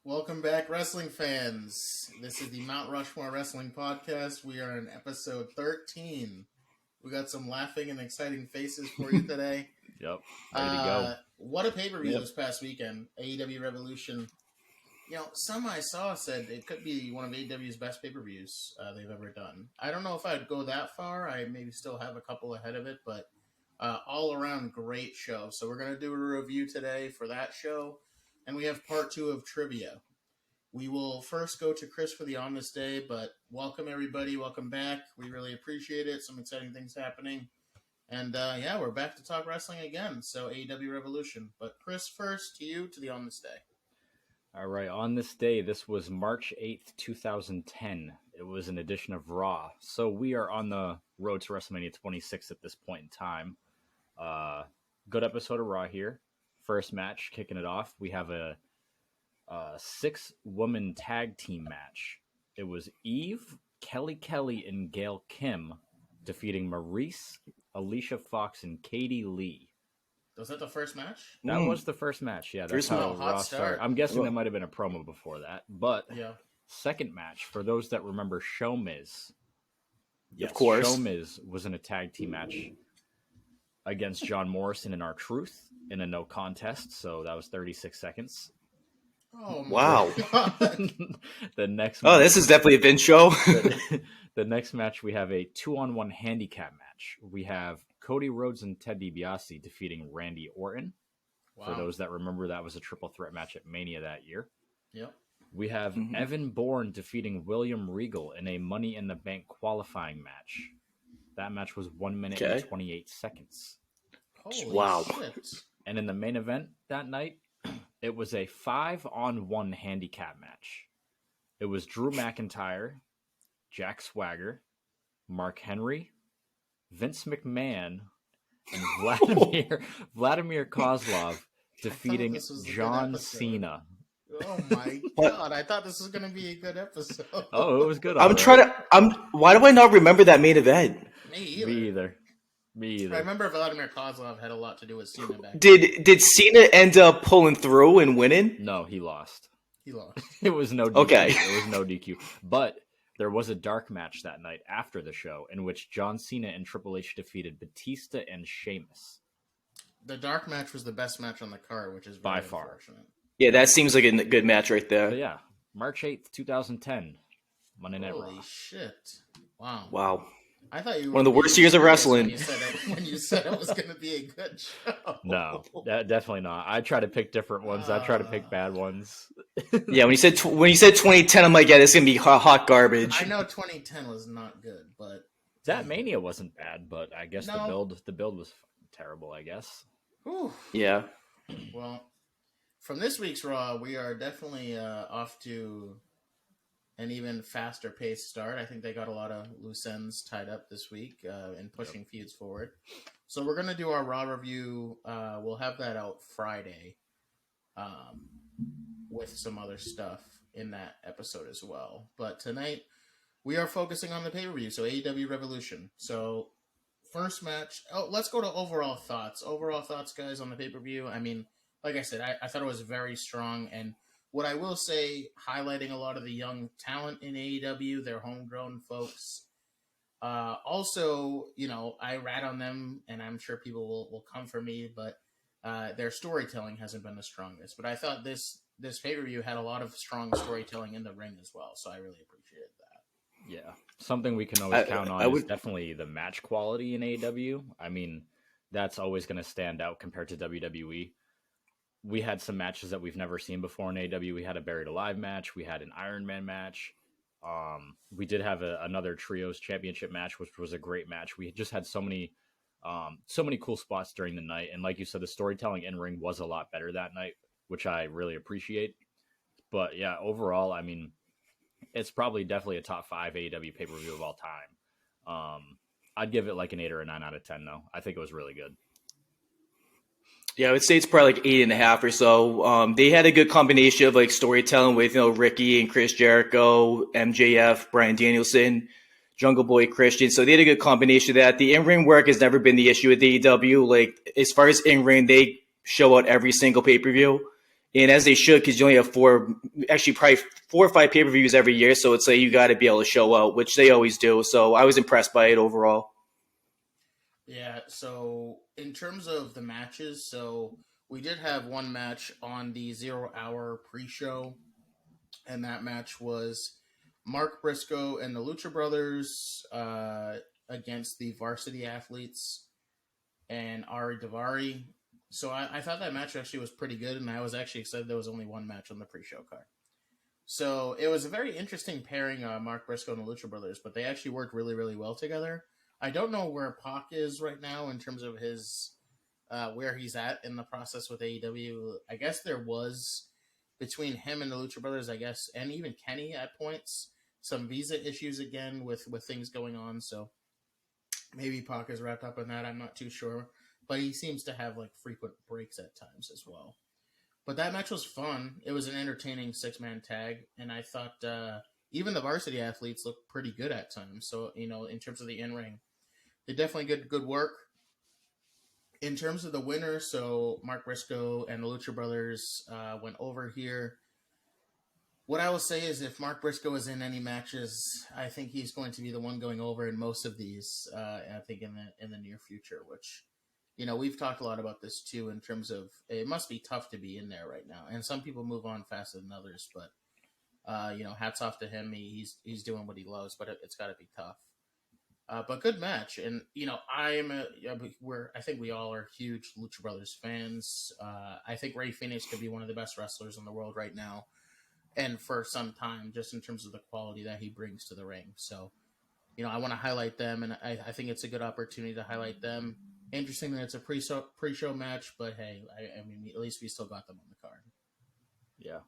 Welcome back, wrestling fans. This is the Mount Rushmore Wrestling Podcast. We are in episode 13. We got some laughing and exciting faces for you today. Yep, ready to go. What a pay-per-view this past weekend. AEW Revolution. You know, some I saw said it could be one of AEW's best pay-per-views they've ever done. I don't know if I'd go that far. I maybe still have a couple ahead of it, but all around great show. So we're going to do a review today for that show. And we have part 2 of trivia. We will first go to Chris for the On This Day, but welcome everybody. Welcome back. We really appreciate it. Some exciting things happening. And we're back to talk wrestling again. So AEW Revolution. But Chris, first to you, to the On This Day. All right, On This Day, this was March 8th, 2010. It was an edition of Raw. So we are on the road to WrestleMania 26 at this point in time. Good episode of Raw here. First match, kicking it off, we have a 6-woman tag team match. It was Eve, Kelly, and Gail Kim defeating Maurice, Alicia Fox, and Katie Lee. Was that the first match? That was the first match, yeah. That's how Raw started. I'm guessing there might have been a promo before that. But second match, for those that remember Show Miz. Yes, of course. Show Miz was in a tag team match against John Morrison and R-Truth in a no contest, so that was 36 seconds. Oh, wow. The next match, this is definitely a Vince show. the next match, we have a 2-on-1 handicap match. We have Cody Rhodes and Ted DiBiase defeating Randy Orton. Wow. For those that remember, that was a triple threat match at Mania that year. Yep. We have Evan Bourne defeating William Regal in a Money in the Bank qualifying match. That match was 1 minute and 28 seconds. Holy shit. And in the main event that night, it was a 5-on-1 handicap match. It was Drew McIntyre, Jack Swagger, Mark Henry, Vince McMahon, and Vladimir Kozlov defeating John Cena. Oh my god! I thought this was going to be a good episode. Oh, it was good. Why do I not remember that main event? Me either. I remember Vladimir Kozlov had a lot to do with Cena back then. Did Cena end up pulling through and winning? No, he lost. It was no DQ. Okay. It was no DQ. But there was a dark match that night after the show in which John Cena and Triple H defeated Batista and Sheamus. The dark match was the best match on the card, which is by far. Unfortunate. Yeah, that seems like a good match right there. But yeah, March 8th, 2010. Monday Night Raw. Holy shit. Wow. I thought you were one of the worst years of wrestling. When you said it was going to be a good show. No, definitely not. I try to pick different ones. I try to pick bad ones. Yeah, when you said 2010, I'm like, yeah, this is gonna be hot garbage. I know 2010 was not good, but that Mania wasn't bad. But I guess the build was terrible. I guess. Whew. Yeah. Well, from this week's Raw, we are definitely off to an even faster paced start. I think they got a lot of loose ends tied up this week in pushing feuds forward. So we're going to do our Raw review. We'll have that out Friday with some other stuff in that episode as well. But tonight, we are focusing on the pay-per-view, so AEW Revolution. So first match, let's go to overall thoughts. Overall thoughts, guys, on the pay-per-view. I mean, like I said, I thought it was very strong, and what I will say, highlighting a lot of the young talent in AEW, their homegrown folks. Also, you know, I rat on them, and I'm sure people will come for me, but their storytelling hasn't been the strongest. But I thought this pay-per-view had a lot of strong storytelling in the ring as well, so I really appreciated that. Yeah, something we can always count on is definitely the match quality in AEW. I mean, that's always going to stand out compared to WWE. We had some matches that we've never seen before in AEW. We had a Buried Alive match. We had an Iron Man match. We did have another Trios Championship match, which was a great match. We just had so many cool spots during the night. And like you said, the storytelling in ring was a lot better that night, which I really appreciate. But yeah, overall, I mean, it's probably definitely a top 5 AEW pay-per-view of all time. I'd give it like an 8 or a 9 out of 10, though. I think it was really good. Yeah, I would say it's probably like 8.5 or so. They had a good combination of like storytelling with, Ricky and Chris Jericho, MJF, Bryan Danielson, Jungle Boy Christian. So they had a good combination of that. The in-ring work has never been the issue with AEW. Like, as far as in-ring, they show out every single pay-per-view. And as they should, because you only have probably 4 or 5 pay-per-views every year. So it's like you got to be able to show out, which they always do. So I was impressed by it overall. Yeah, so in terms of the matches, so we did have one match on the 0 hour pre-show, and that match was Mark Briscoe and the Lucha Brothers against the Varsity Athletes and Ari Daivari. So I thought that match actually was pretty good, and I was actually excited there was only one match on the pre-show card. So it was a very interesting pairing, Mark Briscoe and the Lucha Brothers, but they actually worked really, really well together. I don't know where Pac is right now in terms of his where he's at in the process with AEW. I guess there was between him and the Lucha Brothers, I guess, and even Kenny at points, some visa issues again with things going on. So maybe Pac is wrapped up in that. I'm not too sure, but he seems to have like frequent breaks at times as well. But that match was fun. It was an entertaining 6-man tag, and I thought even the Varsity Athletes looked pretty good at times. So, in terms of the in-ring, they definitely did good work. In terms of the winner, so Mark Briscoe and the Lucha Brothers went over here. What I will say is if Mark Briscoe is in any matches, I think he's going to be the one going over in most of these, I think in the near future, which, we've talked a lot about this too in terms of it must be tough to be in there right now. And some people move on faster than others, but, hats off to him. He's doing what he loves, but it's got to be tough. But good match, and I think we all are huge Lucha Brothers fans. I think Rey Fenix could be one of the best wrestlers in the world right now, and for some time, just in terms of the quality that he brings to the ring. So, I want to highlight them, and I think it's a good opportunity to highlight them. Interesting that it's a pre-show match, but hey, I mean, at least we still got them on the card. Yeah,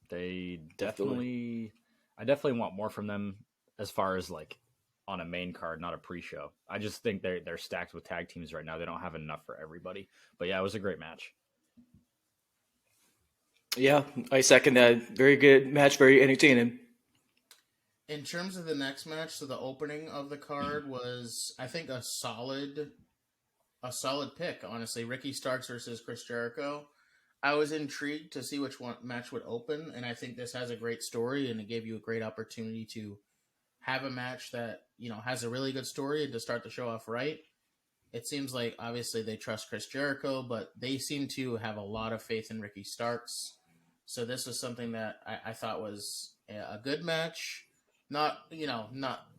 they definitely. I definitely want more from them as far as like on a main card, not a pre-show. I just think they're stacked with tag teams right now. They don't have enough for everybody. But yeah, it was a great match. Yeah, I second that. Very good match, very entertaining. In terms of the next match, so the opening of the card was, I think, a solid pick, honestly. Ricky Starks versus Chris Jericho. I was intrigued to see which one match would open, and I think this has a great story, and it gave you a great opportunity to have a match that, has a really good story and to start the show off right. It seems like, obviously, they trust Chris Jericho, but they seem to have a lot of faith in Ricky Starks. So this was something that I thought was a good match. Not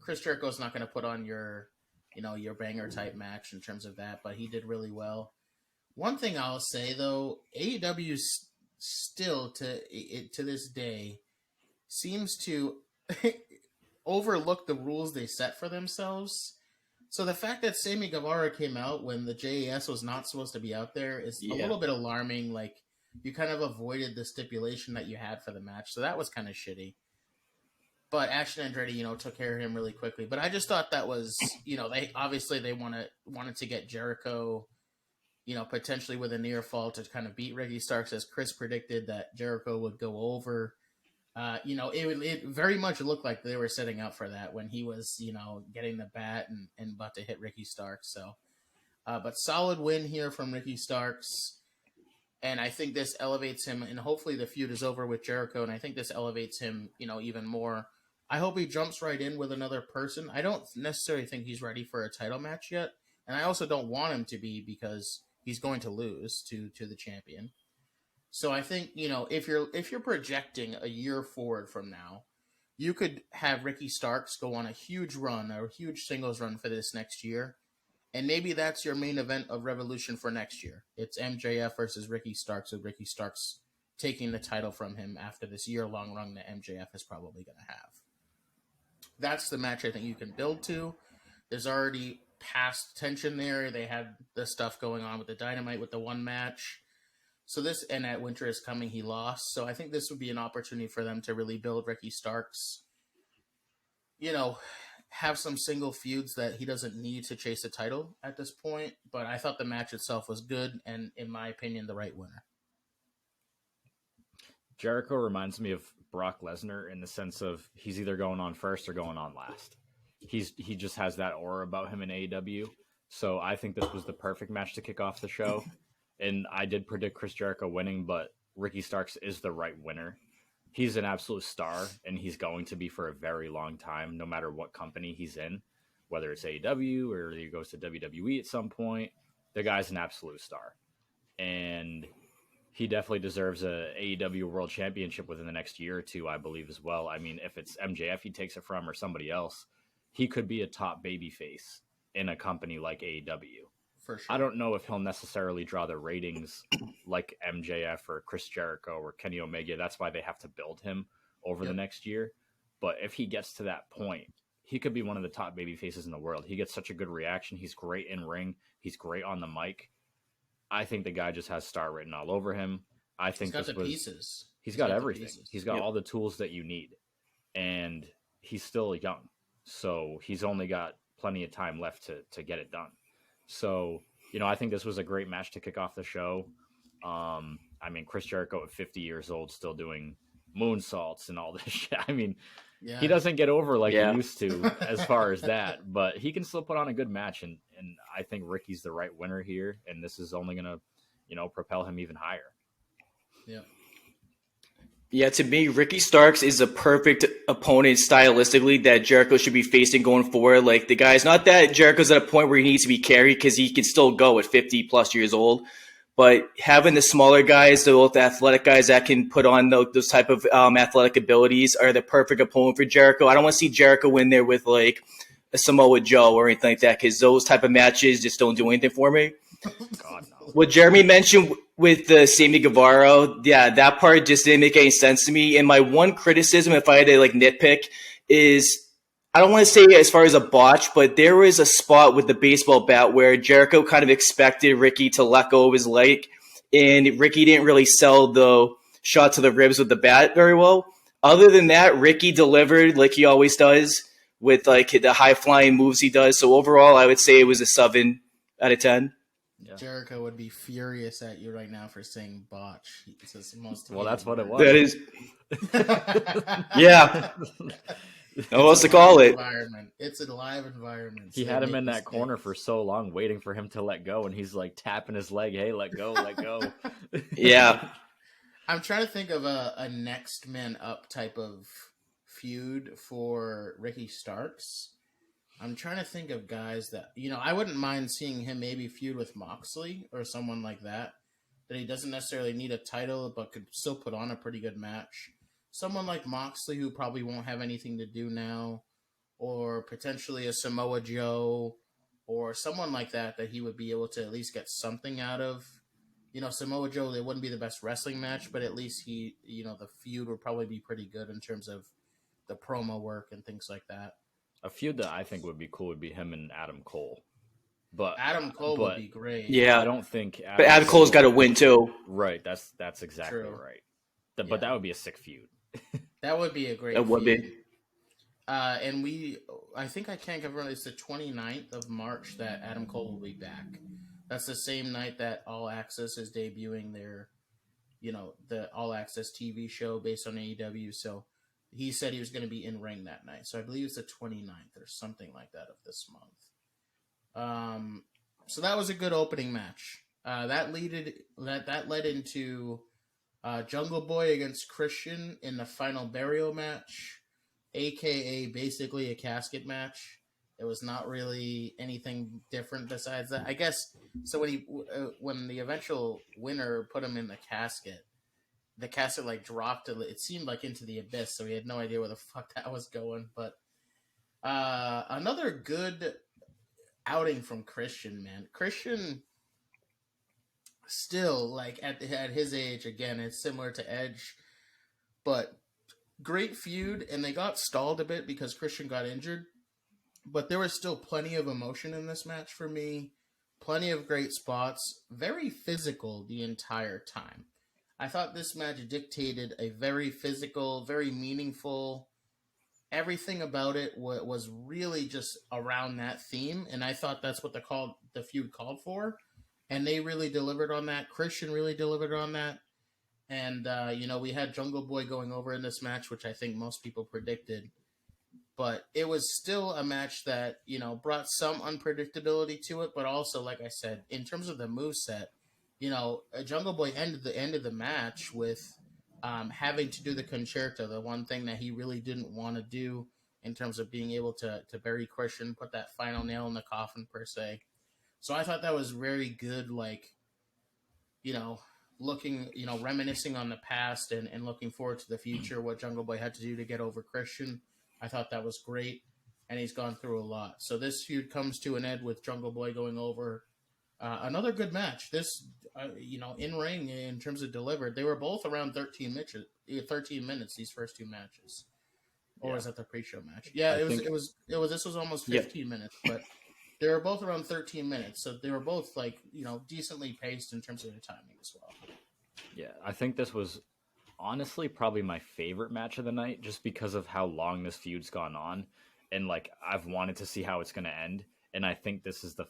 Chris Jericho's not going to put on your banger type match in terms of that, but he did really well. One thing I'll say, though, AEW still, to this day, seems to overlook the rules they set for themselves. So the fact that Sammy Guevara came out when the JAS was not supposed to be out there is a little bit alarming. Like, you kind of avoided the stipulation that you had for the match, so that was kind of shitty. But Ashton Andretti, took care of him really quickly. But I just thought that was, they wanted to get Jericho, potentially with a near fall to kind of beat Ricky Starks, as Chris predicted that Jericho would go over. It very much looked like they were setting up for that when he was, getting the bat and about to hit Ricky Starks. So, but solid win here from Ricky Starks. And I think this elevates him, and hopefully the feud is over with Jericho, and I think this elevates him, even more. I hope he jumps right in with another person. I don't necessarily think he's ready for a title match yet, and I also don't want him to be because he's going to lose to the champion. So I think, if you're projecting a year forward from now, you could have Ricky Starks go on a huge run, a huge singles run for this next year. And maybe that's your main event of Revolution for next year. It's MJF versus Ricky Starks, with Ricky Starks taking the title from him after this year-long run that MJF is probably going to have. That's the match I think you can build to. There's already past tension there. They had the stuff going on with the Dynamite with the one match. So and at Winter is Coming, he lost. So I think this would be an opportunity for them to really build Ricky Starks. Have some single feuds that he doesn't need to chase a title at this point. But I thought the match itself was good and, in my opinion, the right winner. Jericho reminds me of Brock Lesnar in the sense of he's either going on first or going on last. He just has that aura about him in AEW. So I think this was the perfect match to kick off the show. And I did predict Chris Jericho winning, but Ricky Starks is the right winner. He's an absolute star, and he's going to be for a very long time, no matter what company he's in, whether it's AEW or he goes to WWE at some point. The guy's an absolute star, and he definitely deserves a AEW World Championship within the next year or two, I believe, as well. I mean, if it's MJF he takes it from or somebody else, he could be a top babyface in a company like AEW. For sure. I don't know if he'll necessarily draw the ratings like MJF or Chris Jericho or Kenny Omega. That's why they have to build him over the next year. But if he gets to that point, he could be one of the top baby faces in the world. He gets such a good reaction. He's great in ring. He's great on the mic. I think the guy just has star written all over him. I think he's got the pieces. He's got everything. He's got all the tools that you need. And he's still young. So he's only got plenty of time left to get it done. So, I think this was a great match to kick off the show. I mean, Chris Jericho at 50 years old still doing moonsaults and all this shit. I mean, he doesn't get over like he used to as far as that, but he can still put on a good match. And I think Ricky's the right winner here. And this is only going to, propel him even higher. Yeah. Yeah, to me, Ricky Starks is a perfect opponent stylistically that Jericho should be facing going forward. Like, the guy's not that Jericho's at a point where he needs to be carried because he can still go at 50 plus years old. But having the smaller guys, the athletic guys that can put on those type of athletic abilities are the perfect opponent for Jericho. I don't want to see Jericho win there with like a Samoa Joe or anything like that because those type of matches just don't do anything for me. God, no. What Jeremy mentioned with the Sammy Guevara, that part just didn't make any sense to me. And my one criticism, if I had to like nitpick, is I don't want to say as far as a botch, but there was a spot with the baseball bat where Jericho kind of expected Ricky to let go of his leg, and Ricky didn't really sell the shot to the ribs with the bat very well. Other than that, Ricky delivered like he always does with like the high flying moves he does. So overall, I would say it was a 7 out of 10. Yeah. Jericho would be furious at you right now for saying botch. It's the most well, that's what it was. That is. Yeah. What else to call it? It's a live environment. He had him in that corner for so long, waiting for him to let go, and he's like tapping his leg. Hey, let go, let go. Yeah. I'm trying to think of a next man up type of feud for Ricky Starks. I'm trying to think of guys that, I wouldn't mind seeing him maybe feud with Moxley or someone like that he doesn't necessarily need a title, but could still put on a pretty good match. Someone like Moxley who probably won't have anything to do now, or potentially a Samoa Joe, or someone like that he would be able to at least get something out of. Samoa Joe, it wouldn't be the best wrestling match, but at least the feud would probably be pretty good in terms of the promo work and things like that. A feud that I think would be cool would be him and Adam Cole. But Adam Cole would be great. Yeah. I don't think but Adam Cole's got to win too. Right, that's exactly True. right. But that would be a sick feud. That would be a great feud. That would be. And I think I can't confirm, it's the 29th of March that Adam Cole will be back. That's the same night that All Access is debuting their, the All Access TV show based on AEW. So he said he was going to be in ring that night. So I believe it's the 29th or something like that of this month. So that was a good opening match. That led into Jungle Boy against Christian in the final burial match, aka basically a casket match. It was not really anything different besides that, I guess. So when the eventual winner put him in the casket like dropped. It seemed like into the abyss, so he had no idea where the fuck that was going. But another good outing from Christian, man. Christian still, like, at his age, again, it's similar to Edge, but great feud, and they got stalled a bit because Christian got injured, but there was still plenty of emotion in this match for me, plenty of great spots, very physical the entire time. I thought this match dictated a very physical, very meaningful. Everything about it was really just around that theme, and I thought that's what the feud called for, and they really delivered on that. Christian really delivered on that, and we had Jungle Boy going over in this match, which I think most people predicted, but it was still a match that brought some unpredictability to it, but also, like I said, in terms of the moveset, Jungle Boy ended the match with having to do the concerto, the one thing that he really didn't want to do in terms of being able to bury Christian, put that final nail in the coffin per se. So I thought that was very good, looking, reminiscing on the past and looking forward to the future, what Jungle Boy had to do to get over Christian. I thought that was great, and he's gone through a lot. So this feud comes to an end with Jungle Boy going over. Another good match. This, in ring in terms of delivered, they were both around 13 minutes. These first two matches, or was that the pre-show match? Yeah, it was. This was almost 15 minutes, but they were both around 13 minutes, so they were both decently paced in terms of their timing as well. Yeah, I think this was honestly probably my favorite match of the night, just because of how long this feud's gone on, and I've wanted to see how it's going to end, and I think this is the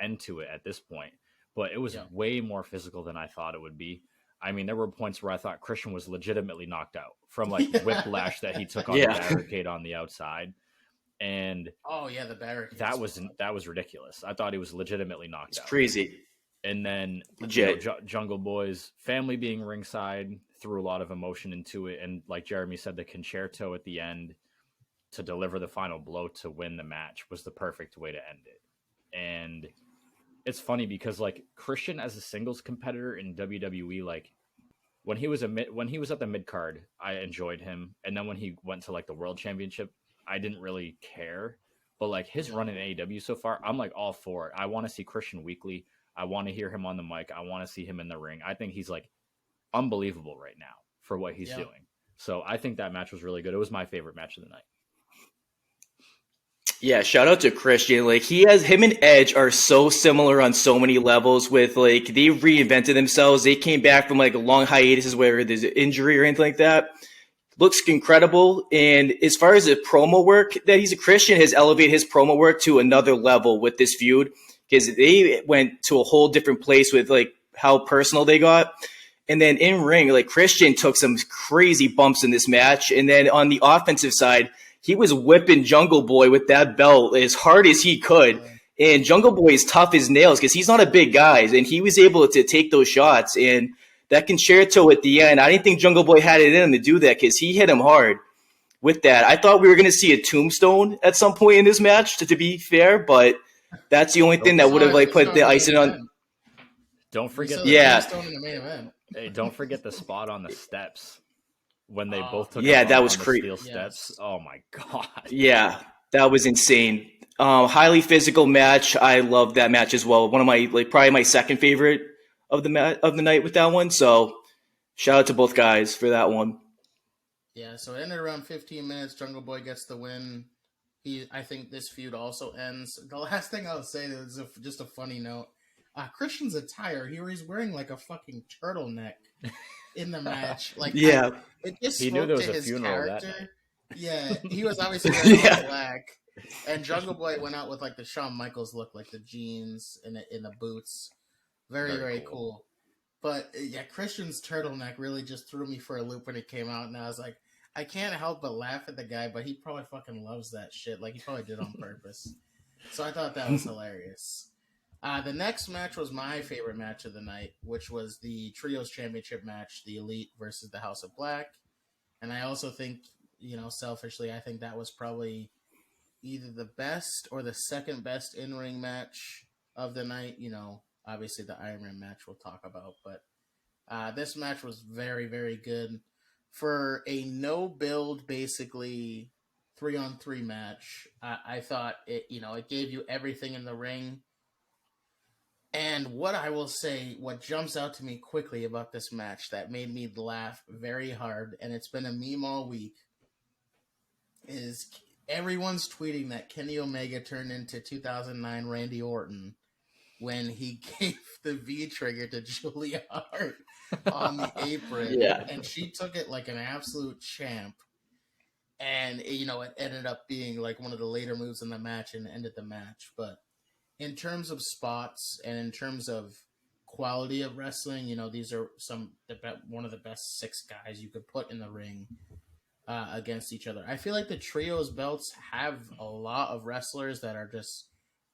end to it at this point. But it was way more physical than I thought it would be. I mean, there were points where I thought Christian was legitimately knocked out from whiplash that he took on the barricade on the outside. And the barricade. That was ridiculous. I thought he was legitimately knocked out. It's crazy. And then Jungle Boy's family being ringside threw a lot of emotion into it. And like Jeremy said, the concerto at the end to deliver the final blow to win the match was the perfect way to end it. And it's funny because Christian as a singles competitor in WWE, when he was at the mid card, I enjoyed him, and then when he went to the World Championship, I didn't really care. But his run in AEW so far, I'm all for it. I want to see Christian weekly. I want to hear him on the mic. I want to see him in the ring. I think he's unbelievable right now for what he's doing. So I think that match was really good. It was my favorite match of the night. Yeah, shout out to Christian. Him and Edge are so similar on so many levels with they reinvented themselves. They came back from long hiatuses where there's an injury or anything like that. Looks incredible. And as far as the promo work that he's a Christian has elevated his promo work to another level with this feud, because they went to a whole different place with how personal they got. And then in ring, Christian took some crazy bumps in this match. And then on the offensive side, he was whipping Jungle Boy with that belt as hard as he could. And Jungle Boy is tough as nails because he's not a big guy. And he was able to take those shots. And that concerto at the end, I didn't think Jungle Boy had it in him to do that because he hit him hard with that. I thought we were going to see a tombstone at some point in this match, to be fair. But that's the only thing that would have put the icing on. Don't forget tombstone in the main event. Hey, don't forget the spot on the steps. When they both took that was steel steps. Yes. Oh my god. Yeah, that was insane. Highly physical match. I love that match as well. One of my probably my second favorite of the night with that one. So shout out to both guys for that one. Yeah, so it ended around 15 minutes. Jungle Boy gets the win. I think this feud also ends. The last thing I'll say is just a funny note. Christian's attire, he's wearing a fucking turtleneck in the match. It just spoke to his character. Yeah, he was obviously wearing all black. And Jungle Boy went out with the Shawn Michaels look, the jeans and in the boots. Very, very cool. But Christian's turtleneck really just threw me for a loop when it came out, and I was like, I can't help but laugh at the guy, but he probably fucking loves that shit. He probably did on purpose. So I thought that was hilarious. The next match was my favorite match of the night, which was the Trios Championship match, the Elite versus the House of Black. And I also think, selfishly, I think that was probably either the best or the second best in-ring match of the night. Obviously the Iron Man match we'll talk about, but this match was very, very good. For a no-build, basically 3-on-3 match, I thought it gave you everything in the ring. And what I will say, what jumps out to me quickly about this match that made me laugh very hard, and it's been a meme all week, is everyone's tweeting that Kenny Omega turned into 2009 Randy Orton when he gave the V-trigger to Julia Hart on the apron. And she took it like an absolute champ. And, it ended up being one of the later moves in the match and ended the match. But in terms of spots and in terms of quality of wrestling, these are one of the best 6 guys you could put in the ring against each other. I feel like the trios belts have a lot of wrestlers that are just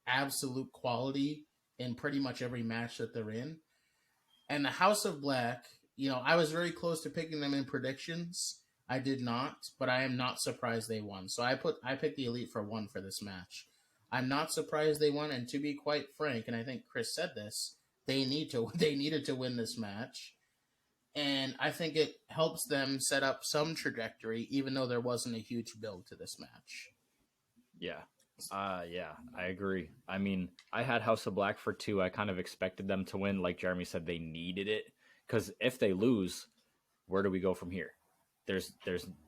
absolute quality in pretty much every match that they're in. And the House of Black, I was very close to picking them in predictions. I did not, but I am not surprised they won. So I picked the Elite for 1 for this match. I'm not surprised they won, and to be quite frank, and I think Chris said this, they needed to win this match. And I think it helps them set up some trajectory, even though there wasn't a huge build to this match. Yeah. I agree. I mean, I had House of Black for 2. I kind of expected them to win. Like Jeremy said, they needed it. Because if they lose, where do we go from here? There's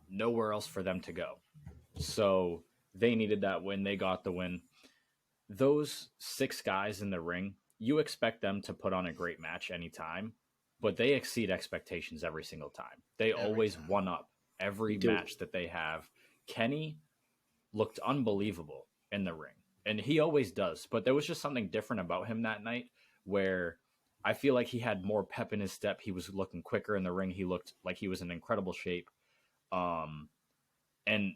nowhere else for them to go. So they needed that win. They got the win. Those 6 guys in the ring, you expect them to put on a great match anytime, but they exceed expectations every single time. They always one up every match that they have. Kenny looked unbelievable in the ring, and he always does, but there was just something different about him that night where I feel like he had more pep in his step. He was looking quicker in the ring. He looked like he was in incredible shape. And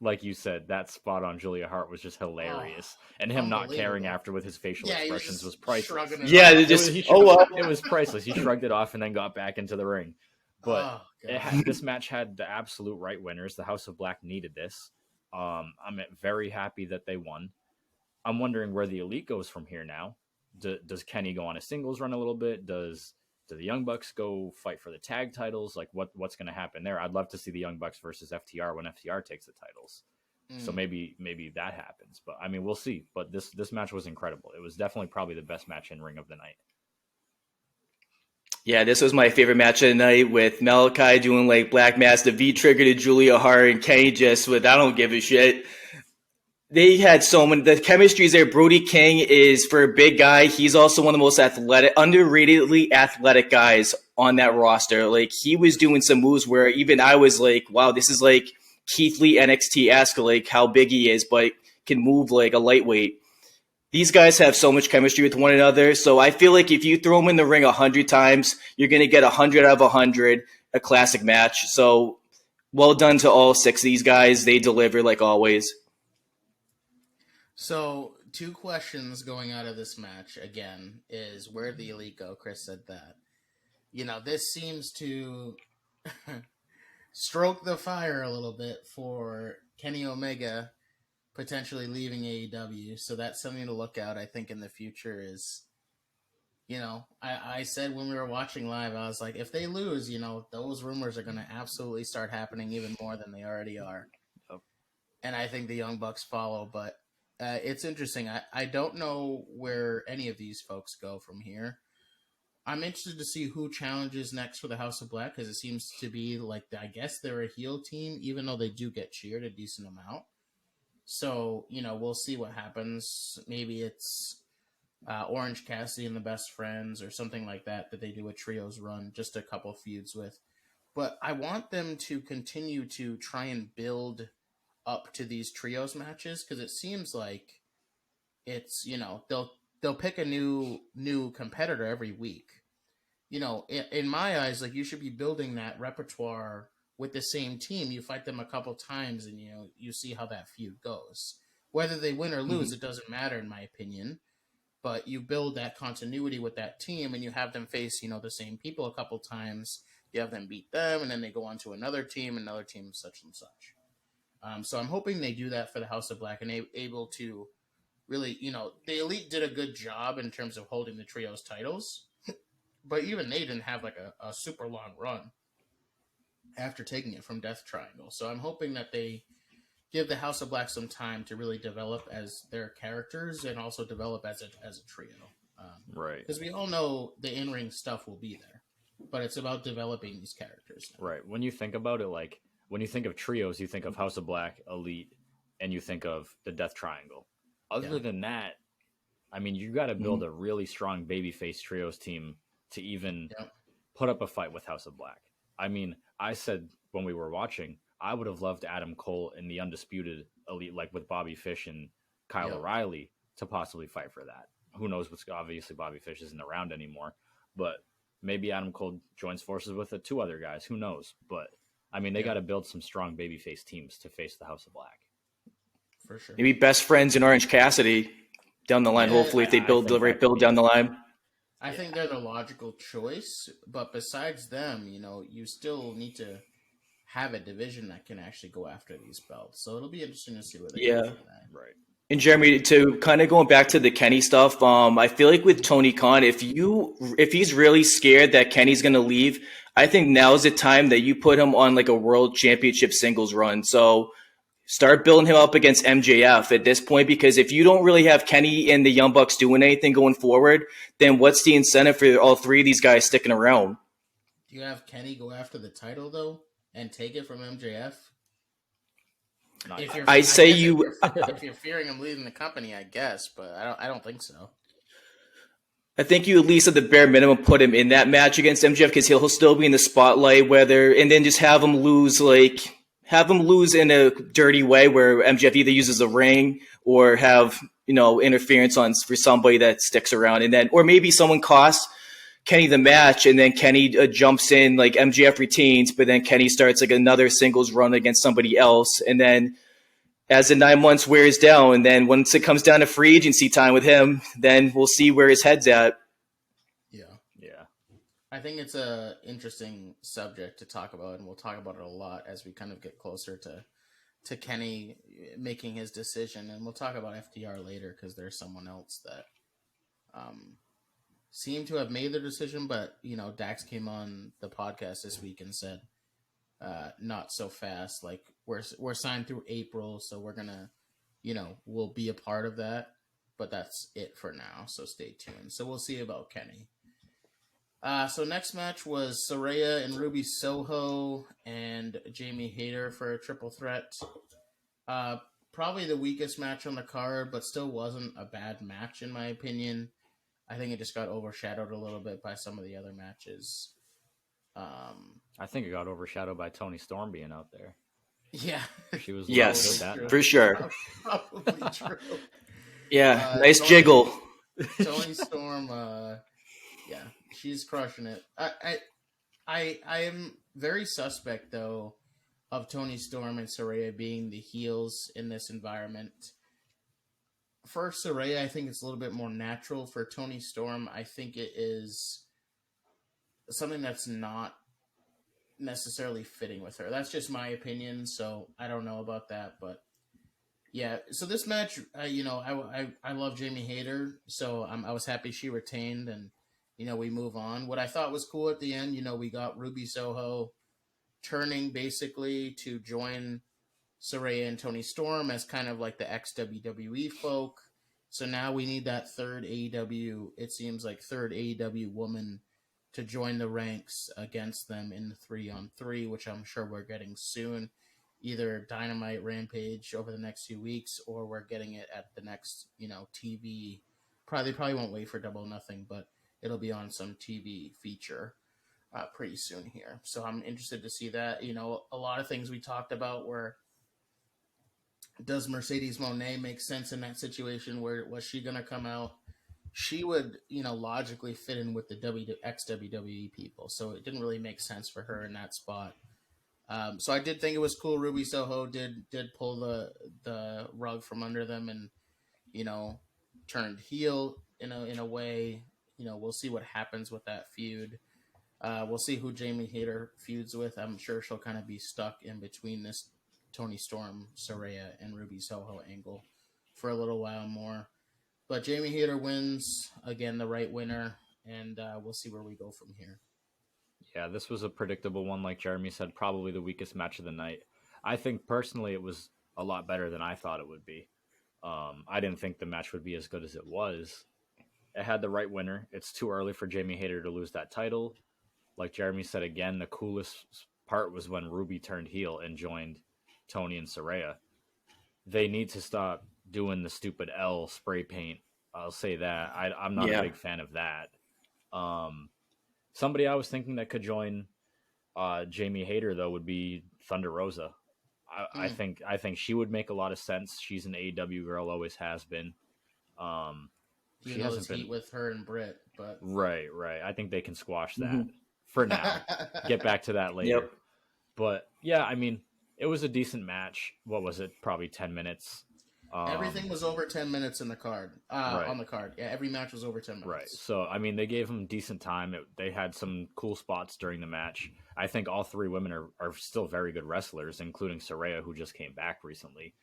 like you said, that spot on Julia Hart was just hilarious. And him not caring after with his facial expressions was priceless. It was priceless. He shrugged it off and then got back into the ring. But this match had the absolute right winners. The House of Black needed this. I'm very happy that they won. I'm wondering where the Elite goes from here now. Does Kenny go on a singles run a little bit? Do the Young Bucks go fight for the tag titles? Like what's going to happen there? I'd love to see the Young Bucks versus FTR when FTR takes the titles. So maybe that happens. But I mean, we'll see. But this match was incredible. It was definitely probably the best match in ring of the night. Yeah, this was my favorite match of the night with Malachi doing like Black Mass, the V trigger to Julia Hart, and Kenny just with I don't give a shit. They had so many. The chemistry is there. Brody King is, for a big guy, he's also one of the most athletic, underratedly athletic guys on that roster. Like, he was doing some moves where even I was like, wow, this is like Keith Lee NXT-esque, like how big he is, but can move like a lightweight. These guys have so much chemistry with one another. So I feel like if you throw them in the ring 100 times, you're going to get 100 out of 100, a classic match. So well done to all 6 of these guys. They deliver like always. So 2 questions going out of this match, again, is where'd the Elite go? Chris said that. This seems to stroke the fire a little bit for Kenny Omega potentially leaving AEW. So that's something to look out, I think, in the future is, I said when we were watching live, I was like, if they lose, those rumors are going to absolutely start happening even more than they already are. Oh. And I think the Young Bucks follow, but it's interesting. I don't know where any of these folks go from here. I'm interested to see who challenges next for the House of Black, because it seems to be like, I guess they're a heel team, even though they do get cheered a decent amount. So, we'll see what happens. Maybe it's Orange Cassidy and the Best Friends or something like that they do a trios run, just a couple feuds with. But I want them to continue to try and build up to these trios matches, because it seems like it's, they'll pick a new competitor every week. In my eyes, like, you should be building that repertoire with the same team. You fight them a couple times and you see how that feud goes. Whether they win or lose, it doesn't matter in my opinion. But you build that continuity with that team, and you have them face, the same people a couple times. You have them beat them, and then they go on to another team, such and such. So I'm hoping they do that for the House of Black and able to really, the Elite did a good job in terms of holding the trios titles, but even they didn't have like a super long run after taking it from Death Triangle. So I'm hoping that they give the House of Black some time to really develop as their characters and also develop as a trio. Right. Because we all know the in-ring stuff will be there, but it's about developing these characters now. Right. When you think about it, like, when you think of trios, you think of House of Black, Elite, and you think of the Death Triangle. Other than that, I mean, you got to build a really strong babyface trios team to even put up a fight with House of Black. I mean, I said when we were watching, I would have loved Adam Cole in the Undisputed Elite, like with Bobby Fish and Kyle O'Reilly, to possibly fight for that. Who knows what's obviously Bobby Fish isn't around anymore, but maybe Adam Cole joins forces with the 2 other guys. Who knows? But I mean, they got to build some strong babyface teams to face the House of Black. For sure. Maybe Best Friends in Orange Cassidy down the line. Hopefully, if they build the right build down the line. I think they're the logical choice, but besides them, you still need to have a division that can actually go after these belts. So it'll be interesting to see where they go from that. Right. And Jeremy, to kind of going back to the Kenny stuff, I feel like with Tony Khan, if he's really scared that Kenny's going to leave, I think now's the time that you put him on like a world championship singles run. So start building him up against MJF at this point, because if you don't really have Kenny and the Young Bucks doing anything going forward, then what's the incentive for all three of these guys sticking around? Do you have Kenny go after the title though and take it from MJF? If you're fearing him leaving the company, I guess, but I don't think so. I think you at least at the bare minimum put him in that match against MJF, because he'll still be in the spotlight, and then just have him lose in a dirty way where MJF either uses a ring or have interference for somebody that sticks around, and then or maybe someone costs Kenny the match, and then Kenny jumps in, like MJF retains, but then Kenny starts like another singles run against somebody else, and then as the 9 months wears down, and then once it comes down to free agency time with him, then we'll see where his head's at. Yeah. I think it's a interesting subject to talk about, and we'll talk about it a lot as we kind of get closer to Kenny making his decision, and we'll talk about FTR later because there's someone else that seem to have made their decision, but Dax came on the podcast this week and said not so fast, like we're signed through April, so we're gonna we'll be a part of that, but that's it for now, so stay tuned. So we'll see about Kenny. So next match was Saraya and Ruby Soho and Jamie Hayter for a triple threat. Probably the weakest match on the card, but still wasn't a bad match in my opinion. I think it just got overshadowed a little bit by some of the other matches. I think it got overshadowed by Toni Storm being out there. Yeah. She was yes, good for sure. Probably true. Yeah, nice jiggle. Toni Storm, yeah, she's crushing it. I am very suspect though of Toni Storm and Saraya being the heels in this environment. For Saraya, I think it's a little bit more natural. For Toni Storm, I think it is something that's not necessarily fitting with her. That's just my opinion, so I don't know about that, but yeah. So this match, I love Jamie Hayter, so I was happy she retained, and we move on. What I thought was cool at the end, we got Ruby Soho turning basically to join Saraya and Toni Storm as kind of like the ex-WWE folk. So now we need that third AEW, it seems like third AEW woman to join the ranks against them in the 3-on-3, which I'm sure we're getting soon. Either Dynamite Rampage over the next few weeks, or we're getting it at the next, TV. They probably won't wait for Double Nothing, but it'll be on some TV feature pretty soon here. So I'm interested to see that. A lot of things we talked about were, does Mercedes Moné make sense in that situation? Where was she going to come out? She would, logically fit in with the ex-WWE people. So it didn't really make sense for her in that spot. So I did think it was cool. Ruby Soho did pull the rug from under them and, turned heel in a way. We'll see what happens with that feud. We'll see who Jamie Hayter feuds with. I'm sure she'll kind of be stuck in between this Toni Storm, Saraya, and Ruby Soho angle for a little while more. But Jamie Hayter wins, again, the right winner, and we'll see where we go from here. Yeah, this was a predictable one, like Jeremy said, probably the weakest match of the night. I think personally it was a lot better than I thought it would be. I didn't think the match would be as good as it was. It had the right winner. It's too early for Jamie Hayter to lose that title. Like Jeremy said, again, the coolest part was when Ruby turned heel and joined Toni and Saraya. They need to stop doing the stupid L spray paint. I'll say that. I'm not a big fan of that. Somebody I was thinking that could join Jamie Hayter, though, would be Thunder Rosa. I think she would make a lot of sense. She's an AEW girl, always has been. She hasn't been with her and Britt, but right. I think they can squash that for now. Get back to that later. Yep. But yeah, I mean, it was a decent match. What was it? Probably 10 minutes. Everything was over 10 minutes in the card. Right. On the card. Yeah, every match was over 10 minutes. Right. So, I mean, they gave them decent time. They had some cool spots during the match. I think all three women are still very good wrestlers, including Saraya, who just came back recently.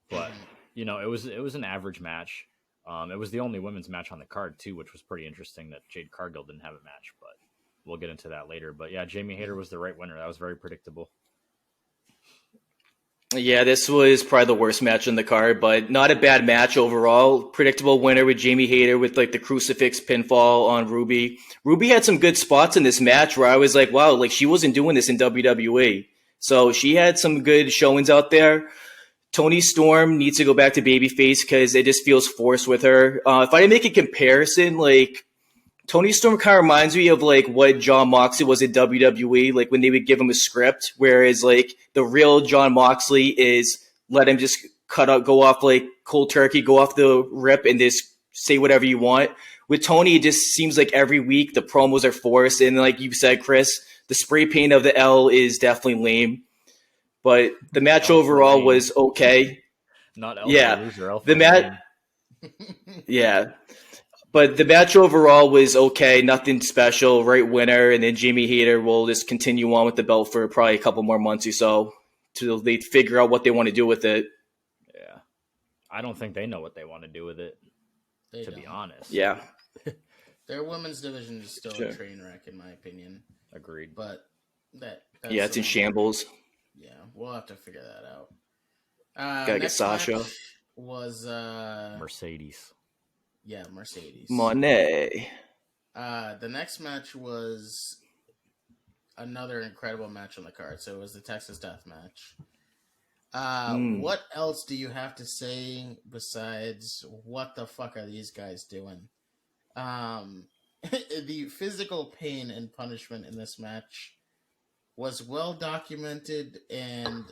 But, you know, it was an average match. It was the only women's match on the card, too, which was pretty interesting that Jade Cargill didn't have a match. But we'll get into that later. But, yeah, Jamie Hayter was the right winner. That was very predictable. Yeah, this was probably the worst match on the card, but not a bad match overall. Predictable winner with Jamie Hayter with like the crucifix pinfall on Ruby. Ruby had some good spots in this match where I was like, wow, like she wasn't doing this in WWE. So she had some good showings out there. Toni Storm needs to go back to babyface because it just feels forced with her. If I make a comparison, like Toni Storm kind of reminds me of like what Jon Moxley was in WWE, like when they would give him a script, whereas like the real Jon Moxley is let him just go off like cold turkey, go off the rip and just say whatever you want. With Toni, it just seems like every week the promos are forced, and like you said, Chris, the spray paint of the L is definitely lame. But the match overall was okay. Not L yeah, loser, L the match. Yeah. But the match overall was okay, nothing special, right winner, and then Jamie Hayter will just continue on with the belt for probably a couple more months or so till they figure out what they want to do with it. Yeah. I don't think they know what they want to do with it, to be honest. Yeah. Their women's division is still a train wreck, in my opinion. Agreed. But that's it's in shambles. Yeah, we'll have to figure that out. Gotta get Sasha. Was Mercedes. Yeah, Mercedes. Monet. The next match was another incredible match on the card. So it was the Texas Death Match. What else do you have to say besides what the fuck are these guys doing? The physical pain and punishment in this match was well documented and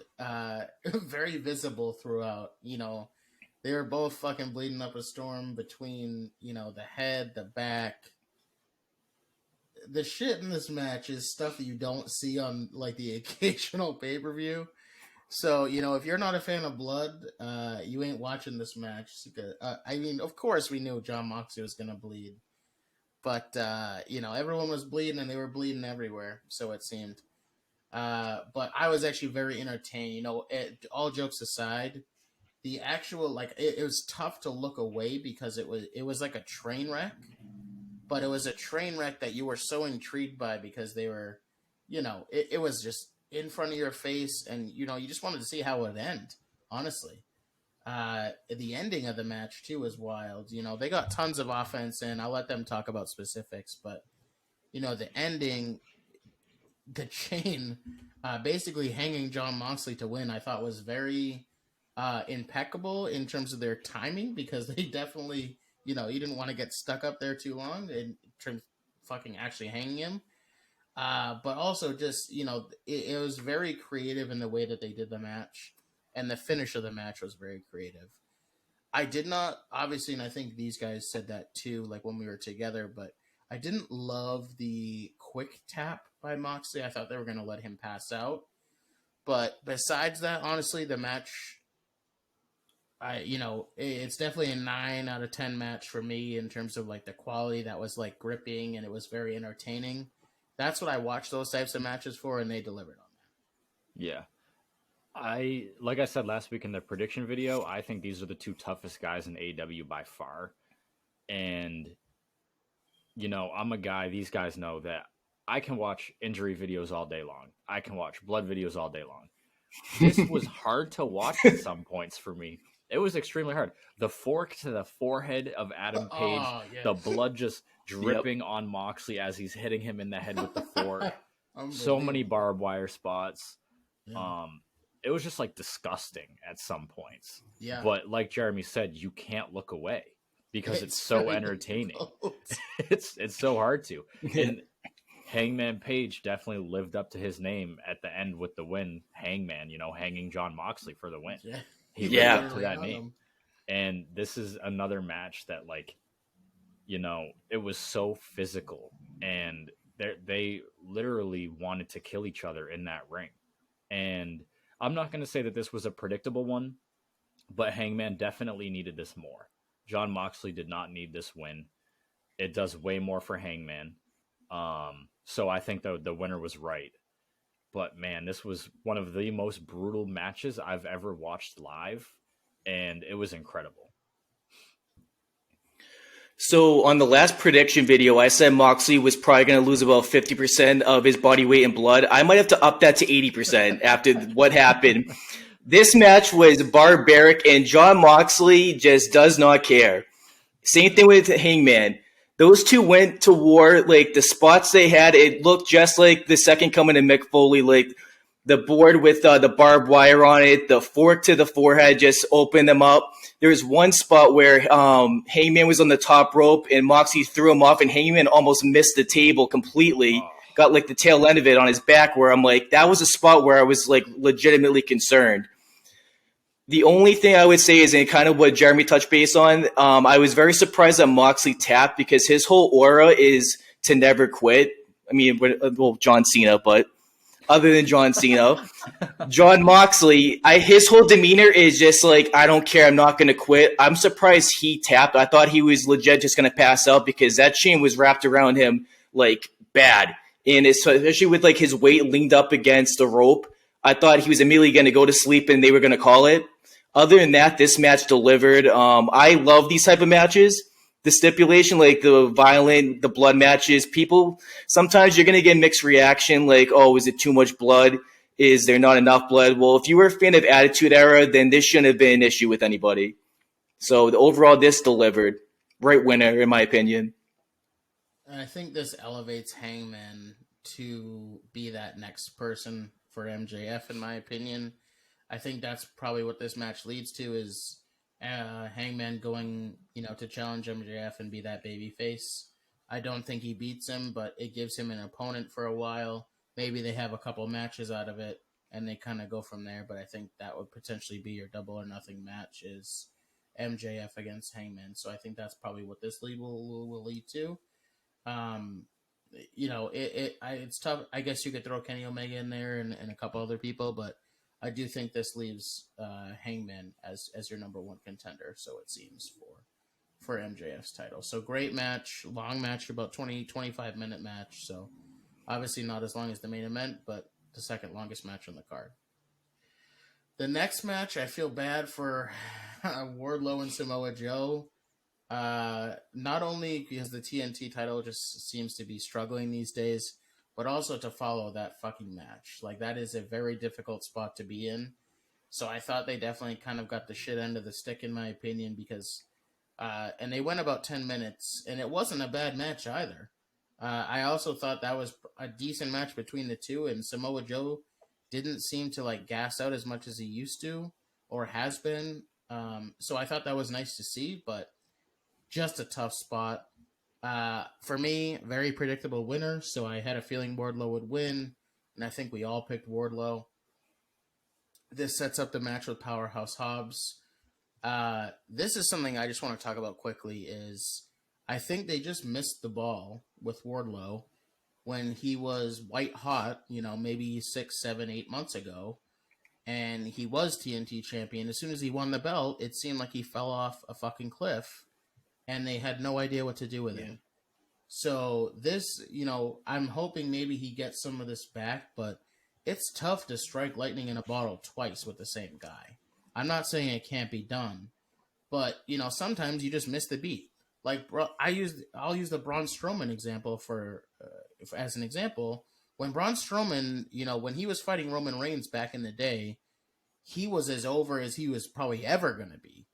very visible throughout. You know, they were both fucking bleeding up a storm between, you know, the head, the back. The shit in this match is stuff that you don't see on, like, the occasional pay-per-view. So, you know, if you're not a fan of blood, you ain't watching this match. I mean, of course we knew Jon Moxley was going to bleed. But, you know, everyone was bleeding and they were bleeding everywhere, so it seemed. But I was actually very entertained. You know, all jokes aside, the actual, like, it was tough to look away because it was like a train wreck, but it was a train wreck that you were so intrigued by because they were, you know, it was just in front of your face, and, you know, you just wanted to see how it would end, honestly. The ending of the match, too, was wild. You know, they got tons of offense, and I'll let them talk about specifics, but, you know, the ending, the chain, basically hanging Jon Moxley to win, I thought was very impeccable in terms of their timing, because they definitely, you know, you didn't want to get stuck up there too long in terms of fucking actually hanging him. But also just, you know, it was very creative in the way that they did the match, and the finish of the match was very creative. I did not, obviously, and I think these guys said that too, like when we were together, but I didn't love the quick tap by Moxley. I thought they were going to let him pass out. But besides that, honestly, the match, you know, it's definitely a 9 out of 10 match for me in terms of like the quality that was like gripping, and it was very entertaining. That's what I watch those types of matches for, and they delivered on that. Yeah. Like I said last week in the prediction video, I think these are the two toughest guys in AEW by far. And, you know, I'm a guy, these guys know that I can watch injury videos all day long. I can watch blood videos all day long. This was hard to watch at some points for me. It was extremely hard. The fork to the forehead of Adam Page, the blood just dripping on Moxley as he's hitting him in the head with the fork. So many barbed wire spots. Yeah. It was just like disgusting at some points. Yeah. But like Jeremy said, you can't look away because it's so entertaining. It's so hard to. And Hangman Page definitely lived up to his name at the end with the win. Hangman, you know, hanging Jon Moxley for the win. Yeah. He lived up to that name. And this is another match that, like, you know, it was so physical, and they literally wanted to kill each other in that ring. And I'm not going to say that this was a predictable one, but Hangman definitely needed this more. Jon Moxley did not need this win. It does way more for Hangman. So I think the winner was right. But man, this was one of the most brutal matches I've ever watched live, and it was incredible. So on the last prediction video, I said Moxley was probably going to lose about 50% of his body weight in blood. I might have to up that to 80% after what happened. This match was barbaric, and Jon Moxley just does not care. Same thing with Hangman. Those two went to war. Like, the spots they had, it looked just like the second coming of Mick Foley. Like, the board with the barbed wire on it, the fork to the forehead just opened them up. There was one spot where Hangman was on the top rope and Moxley threw him off, and Hangman almost missed the table completely. Got like the tail end of it on his back, where I'm like, that was a spot where I was like legitimately concerned. The only thing I would say is, in kind of what Jeremy touched base on, I was very surprised that Moxley tapped, because his whole aura is to never quit. I mean, well, John Cena, but other than John Cena, Jon Moxley, his whole demeanor is just like, I don't care, I'm not going to quit. I'm surprised he tapped. I thought he was legit just going to pass out, because that chain was wrapped around him like bad. And especially with like his weight leaned up against the rope, I thought he was immediately going to go to sleep and they were going to call it. Other than that, this match delivered. I love these type of matches. The stipulation, like the violent, the blood matches, people, sometimes you're going to get mixed reaction, like, oh, is it too much blood? Is there not enough blood? Well, if you were a fan of Attitude Era, then this shouldn't have been an issue with anybody. So overall, this delivered. Right winner, in my opinion. And I think this elevates Hangman to be that next person for MJF, in my opinion. I think that's probably what this match leads to, is Hangman going, to challenge MJF and be that babyface. I don't think he beats him, but it gives him an opponent for a while. Maybe they have a couple matches out of it, and they kind of go from there. But I think that would potentially be your double or nothing match, is MJF against Hangman. So I think that's probably what this lead will lead to. It's tough. I guess you could throw Kenny Omega in there and a couple other people, but I do think this leaves Hangman as your number one contender, so it seems, for MJF's title. So great match, long match, about 20-25 minute match. So obviously not as long as the main event, but the second longest match on the card. The next match, I feel bad for Wardlow and Samoa Joe. Not only because the TNT title just seems to be struggling these days, but also to follow that fucking match. Like, that is a very difficult spot to be in. So I thought they definitely kind of got the shit end of the stick, in my opinion, because, and they went about 10 minutes, and it wasn't a bad match either. I also thought that was a decent match between the two, and Samoa Joe didn't seem to, like, gas out as much as he used to, or has been. So I thought that was nice to see, but just a tough spot. For me, very predictable winner, so I had a feeling Wardlow would win, and I think we all picked Wardlow. This sets up the match with Powerhouse Hobbs. This is something I just want to talk about quickly, is I think they just missed the ball with Wardlow when he was white hot, maybe 6, 7, 8 months ago, and he was TNT champion. As soon as he won the belt, it seemed like he fell off a fucking cliff, and they had no idea what to do with him. So this, I'm hoping maybe he gets some of this back, but it's tough to strike lightning in a bottle twice with the same guy. I'm not saying it can't be done, but, sometimes you just miss the beat. Like, I'll use the Braun Strowman example as an example. When Braun Strowman, when he was fighting Roman Reigns back in the day, he was as over as he was probably ever going to be.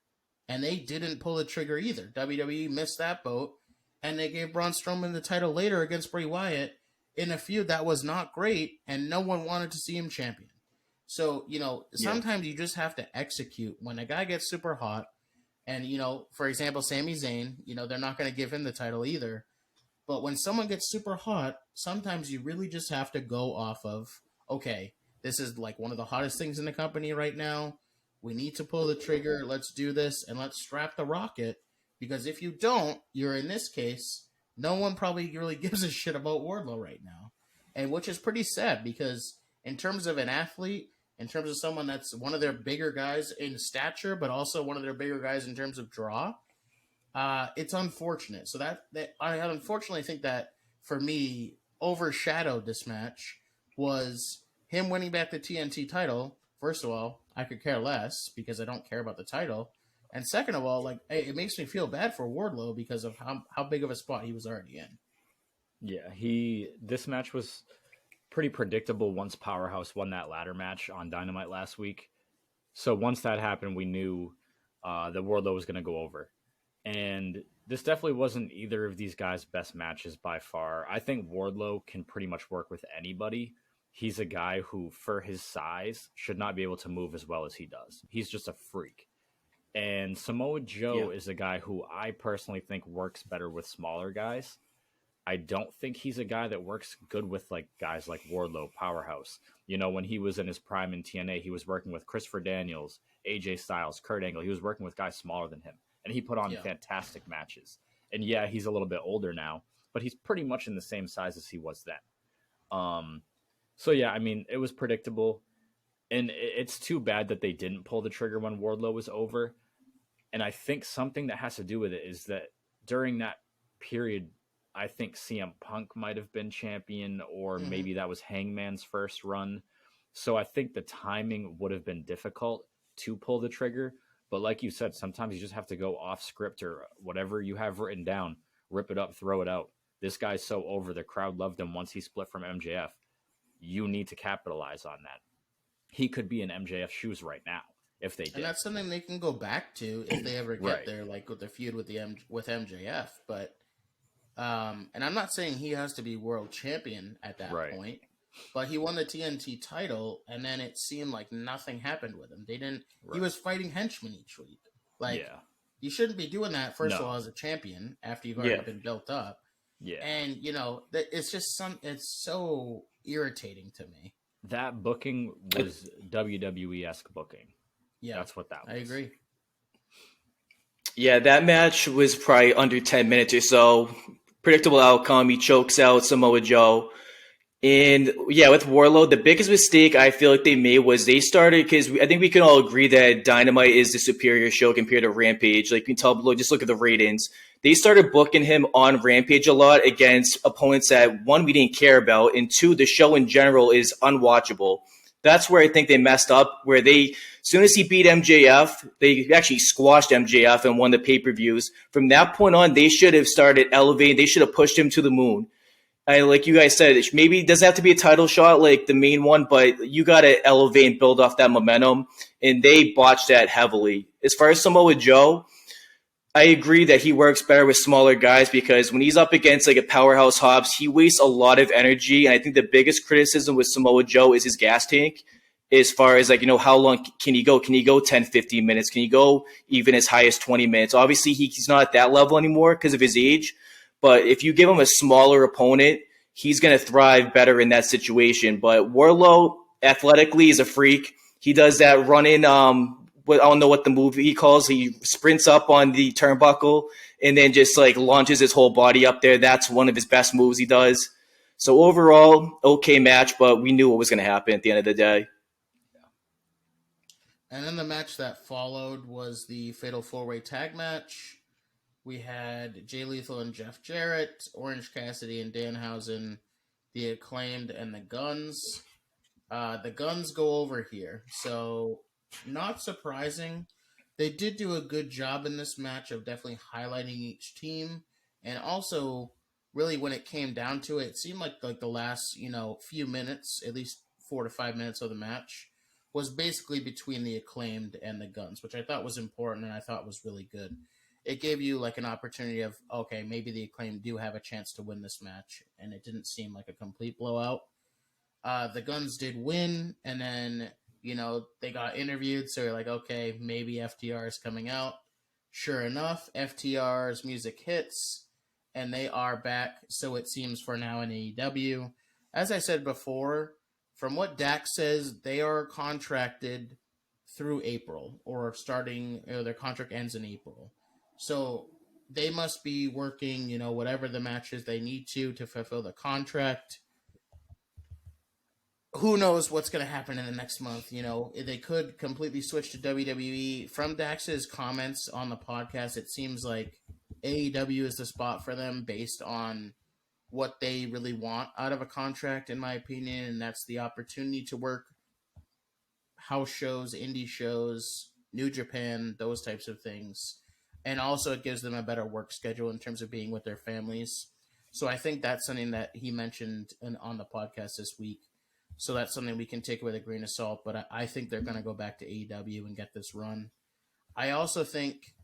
And they didn't pull the trigger either. WWE missed that boat, and they gave Braun Strowman the title later against Bray Wyatt in a feud that was not great, and no one wanted to see him champion. So, sometimes you just have to execute. When a guy gets super hot, and, for example, Sami Zayn, they're not going to give him the title either. But when someone gets super hot, sometimes you really just have to go off of, okay, this is like one of the hottest things in the company right now. We need to pull the trigger. Let's do this, and let's strap the rocket. Because if you don't, you're, in this case, no one probably really gives a shit about Wardlow right now. And which is pretty sad, because in terms of an athlete, in terms of someone that's one of their bigger guys in stature, but also one of their bigger guys in terms of draw. It's unfortunate. So that I unfortunately think that for me overshadowed this match was him winning back the TNT title. First of all, I could care less because I don't care about the title. And second of all, like it makes me feel bad for Wardlow because of how big of a spot he was already in. Yeah, this match was pretty predictable once Powerhouse won that ladder match on Dynamite last week. So once that happened, we knew that Wardlow was going to go over. And this definitely wasn't either of these guys' best matches by far. I think Wardlow can pretty much work with anybody. He's a guy who, for his size, should not be able to move as well as he does. He's just a freak. And Samoa Joe is a guy who I personally think works better with smaller guys. I don't think he's a guy that works good with like guys like Wardlow, Powerhouse. You know, when he was in his prime in TNA, he was working with Christopher Daniels, AJ Styles, Kurt Angle. He was working with guys smaller than him. And he put on fantastic matches. And yeah, he's a little bit older now, but he's pretty much in the same size as he was then. So yeah, I mean, it was predictable. And it's too bad that they didn't pull the trigger when Wardlow was over. And I think something that has to do with it is that during that period, I think CM Punk might have been champion, or maybe that was Hangman's first run. So I think the timing would have been difficult to pull the trigger. But like you said, sometimes you just have to go off script or whatever you have written down, rip it up, throw it out. This guy's so over. The crowd loved him once he split from MJF. You need to capitalize on that. He could be in MJF's shoes right now if they did. And that's something they can go back to if they ever get there, like with the feud with MJF. But and I'm not saying he has to be world champion at that point, but he won the TNT title, and then it seemed like nothing happened with him. They didn't. He was fighting henchmen each week. Like you shouldn't be doing that. First of all, as a champion after you've already been built up. Yeah, and you know it's just it's so irritating to me. That booking was WWE-esque booking. Yeah, that's what that was. I agree. Yeah, that match was probably under 10 minutes or so. Predictable outcome. He chokes out Samoa Joe. And yeah, with Wardlow, the biggest mistake I feel like they made was they started, because I think we can all agree that Dynamite is the superior show compared to Rampage. Like, you can tell, just look at the ratings. They started booking him on Rampage a lot against opponents that, one, we didn't care about, and two, the show in general is unwatchable. That's where I think they messed up, where as soon as he beat MJF, they actually squashed MJF and won the pay-per-views. From that point on, they should have started elevating. They should have pushed him to the moon. Like you guys said, maybe it doesn't have to be a title shot like the main one, but you got to elevate and build off that momentum, and they botched that heavily. As far as Samoa Joe, I agree that he works better with smaller guys, because when he's up against like a powerhouse Hobbs, he wastes a lot of energy. And I think the biggest criticism with Samoa Joe is his gas tank, as far as like, you know, how long can he go? Can he go 10, 15 minutes? Can he go even as high as 20 minutes? Obviously, he's not at that level anymore because of his age. But if you give him a smaller opponent, he's going to thrive better in that situation. But Wardlow, athletically, is a freak. He does that running, I don't know what the move he calls. He sprints up on the turnbuckle and then just like launches his whole body up there. That's one of his best moves he does. So overall, okay match, but we knew what was going to happen at the end of the day. And then the match that followed was the Fatal 4-Way Tag Match. We had Jay Lethal and Jeff Jarrett, Orange Cassidy and Danhausen, the Acclaimed, and the Guns. The Guns go over here. So, not surprising. They did do a good job in this match of definitely highlighting each team. And also, really, when it came down to it, it seemed like the last, few minutes, at least 4 to 5 minutes of the match, was basically between the Acclaimed and the Guns, which I thought was important and I thought was really good. It gave you like an opportunity of, okay, maybe the Acclaimed do have a chance to win this match, and it didn't seem like a complete blowout. The Guns did win, and then, they got interviewed, so you're like, okay, maybe FTR is coming out. Sure enough, FTR's music hits, and they are back, so it seems for now in AEW. As I said before, from what Dax says, they are contracted through April, or their contract ends in April. So they must be working, whatever the matches they need to fulfill the contract. who knows what's going to happen in the next month? You know, they could completely switch to WWE. From Dax's comments on the podcast, it seems like AEW is the spot for them based on what they really want out of a contract, in my opinion, and that's the opportunity to work house shows, indie shows, New Japan, those types of things. And also it gives them a better work schedule in terms of being with their families. So I think that's something that he mentioned on the podcast this week. So that's something we can take with a grain of salt. But I think they're going to go back to AEW and get this run. I also think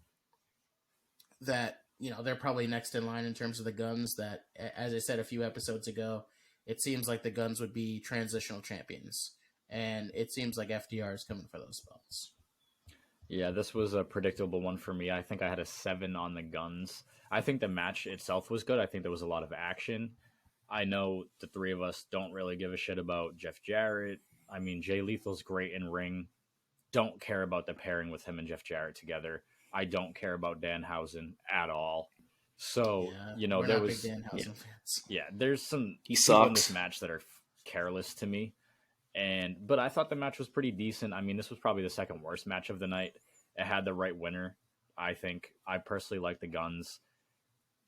that, you know, they're probably next in line in terms of the Guns. That, as I said a few episodes ago, it seems like the Guns would be transitional champions. And it seems like FTR is coming for those belts. Yeah, this was a predictable one for me. I think I had a 7 on the Guns. I think the match itself was good. I think there was a lot of action. I know the three of us don't really give a shit about Jeff Jarrett. I mean, Jay Lethal's great in ring. Don't care about the pairing with him and Jeff Jarrett together. I don't care about Danhausen at all. So, yeah, you know, there was big Danhausen fans. Yeah, there's some he people in this match that are careless to me. But I thought the match was pretty decent. I mean, this was probably the second worst match of the night. It had the right winner, I think. I personally like the Guns.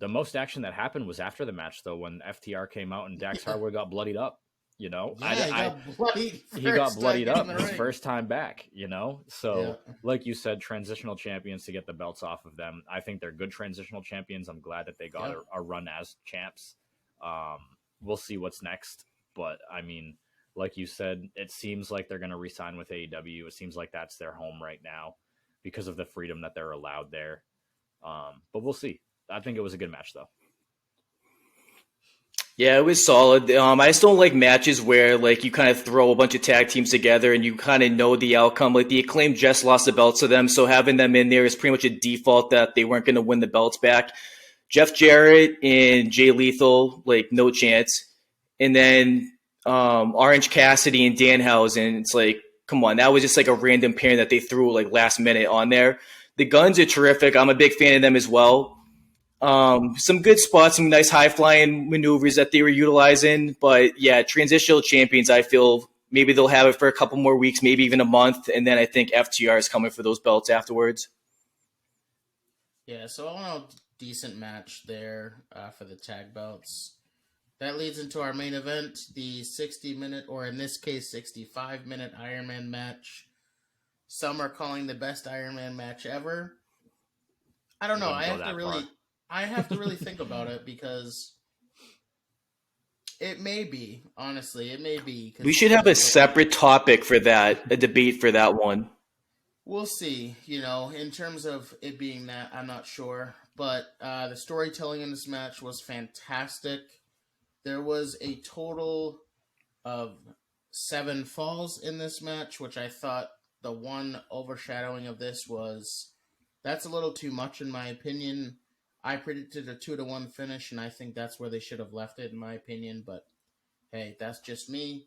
The most action that happened was after the match, though, when FTR came out and Dax Harwood got bloodied up. You know, yeah, he got bloodied up his first time back. You know, so like you said, transitional champions to get the belts off of them. I think they're good transitional champions. I'm glad that they got a run as champs. We'll see what's next, but I mean, like you said, it seems like they're going to re-sign with AEW. It seems like that's their home right now because of the freedom that they're allowed there. But we'll see. I think it was a good match, though. Yeah, it was solid. I just don't like matches where like you kind of throw a bunch of tag teams together and you kind of know the outcome. Like the Acclaimed just lost the belts to them, so having them in there is pretty much a default that they weren't going to win the belts back. Jeff Jarrett and Jay Lethal, like no chance. And then Orange Cassidy and Danhausen, it's like, come on, that was just like a random pairing that they threw like last minute on there. The Guns are terrific. I'm a big fan of them as well. Some good spots, some nice high-flying maneuvers that they were utilizing. But, yeah, transitional champions, I feel maybe they'll have it for a couple more weeks, maybe even a month, and then I think FTR is coming for those belts afterwards. Yeah, so all in all, decent match there for the tag belts. That leads into our main event, the 60-minute, or in this case, 65-minute Iron Man match. Some are calling the best Iron Man match ever. I don't know. I have to really think about it because it may be, honestly, it may be. We should have a separate topic for that, a debate for that one. We'll see. You know, in terms of it being that, I'm not sure. But the storytelling in this match was fantastic. There was a total of 7 falls in this match, which I thought the one overshadowing of this was that's a little too much in my opinion. I predicted a 2-1 finish, and I think that's where they should have left it, in my opinion. But hey, that's just me.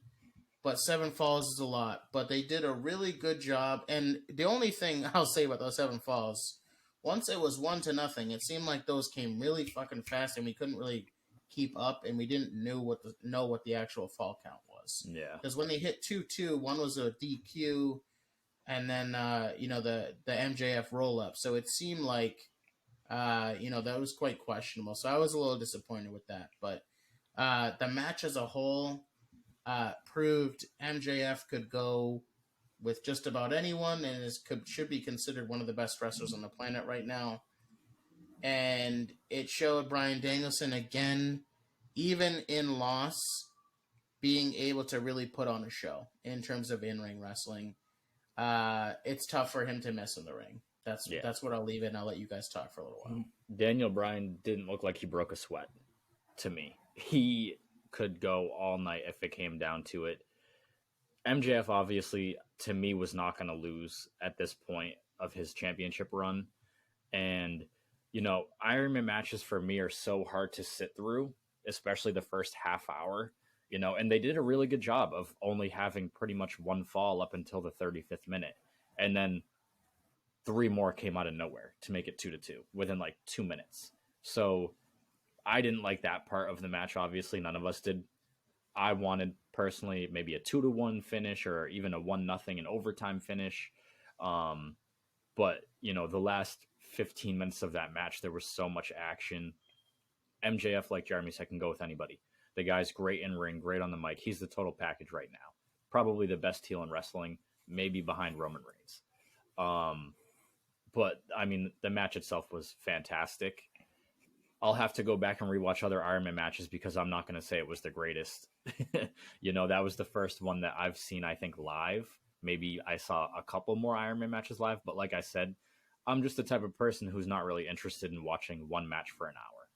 But 7 falls is a lot. But they did a really good job. And the only thing I'll say about those 7 falls, once it was 1-0, it seemed like those came really fucking fast, and we couldn't really keep up, and we didn't know what the actual fall count was. Yeah. Because when they hit 2-2, one was a DQ, and then the MJF roll up. So it seemed like that was quite questionable. So I was a little disappointed with that. But the match as a whole proved MJF could go with just about anyone and should be considered one of the best wrestlers on the planet right now. And it showed Bryan Danielson again, even in loss, being able to really put on a show in terms of in-ring wrestling. It's tough for him to miss in the ring. That's what I'll leave it, and I'll let you guys talk for a little while. Daniel Bryan didn't look like he broke a sweat to me. He could go all night if it came down to it. MJF, obviously, to me, was not going to lose at this point of his championship run. And, Iron Man matches for me are so hard to sit through, especially the first half hour. And they did a really good job of only having pretty much one fall up until the 35th minute. And then 3 more came out of nowhere to make it 2-2 within like 2 minutes. So I didn't like that part of the match. Obviously, none of us did. I wanted personally maybe a 2-1 finish or even a 1-0 in overtime finish. But the last 15 minutes of that match, there was so much action. MJF, like Jeremy said, can go with anybody. The guy's great in ring, great on the mic. He's the total package right now. Probably the best heel in wrestling, maybe behind Roman Reigns. But I mean, the match itself was fantastic. I'll have to go back and rewatch other Iron Man matches because I'm not going to say it was the greatest. That was the first one that I've seen, I think, live. Maybe I saw a couple more Iron Man matches live, but like I said, I'm just the type of person who's not really interested in watching one match for an hour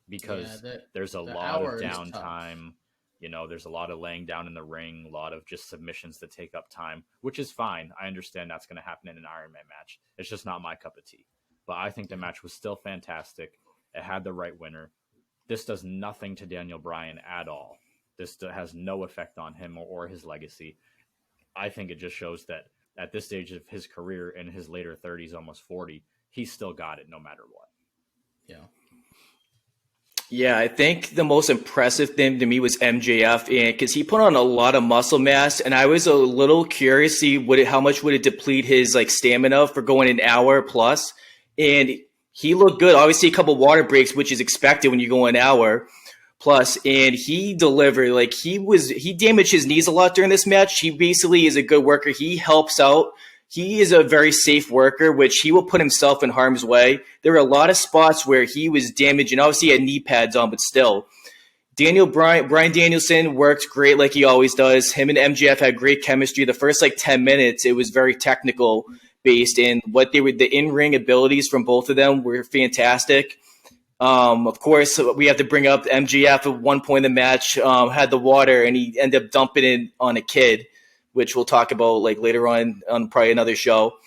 because there's a lot of downtime. There's a lot of laying down in the ring, a lot of just submissions that take up time, which is fine. I understand that's going to happen in an Iron Man match. It's just not my cup of tea. But I think the match was still fantastic. It had the right winner. This does nothing to Daniel Bryan at all. This has no effect on him or his legacy. I think it just shows that at this stage of his career, in his later 30s, almost 40, he's still got it no matter what. Yeah. Yeah, I think the most impressive thing to me was MJF, and because he put on a lot of muscle mass, and I was a little curious to see how much would it deplete his stamina for going an hour plus, and he looked good. Obviously, a couple water breaks, which is expected when you go an hour plus, and he delivered. He damaged his knees a lot during this match. He basically is a good worker. He helps out. He is a very safe worker, which he will put himself in harm's way. There were a lot of spots where he was damaged, and obviously he had knee pads on, but still. Bryan Danielson worked great like he always does. Him and MJF had great chemistry. The first 10 minutes, it was very technical based, and the in-ring abilities from both of them were fantastic. Of course, we have to bring up MJF at one point in the match, had the water, and he ended up dumping it on a kid, which we'll talk about later on probably another show.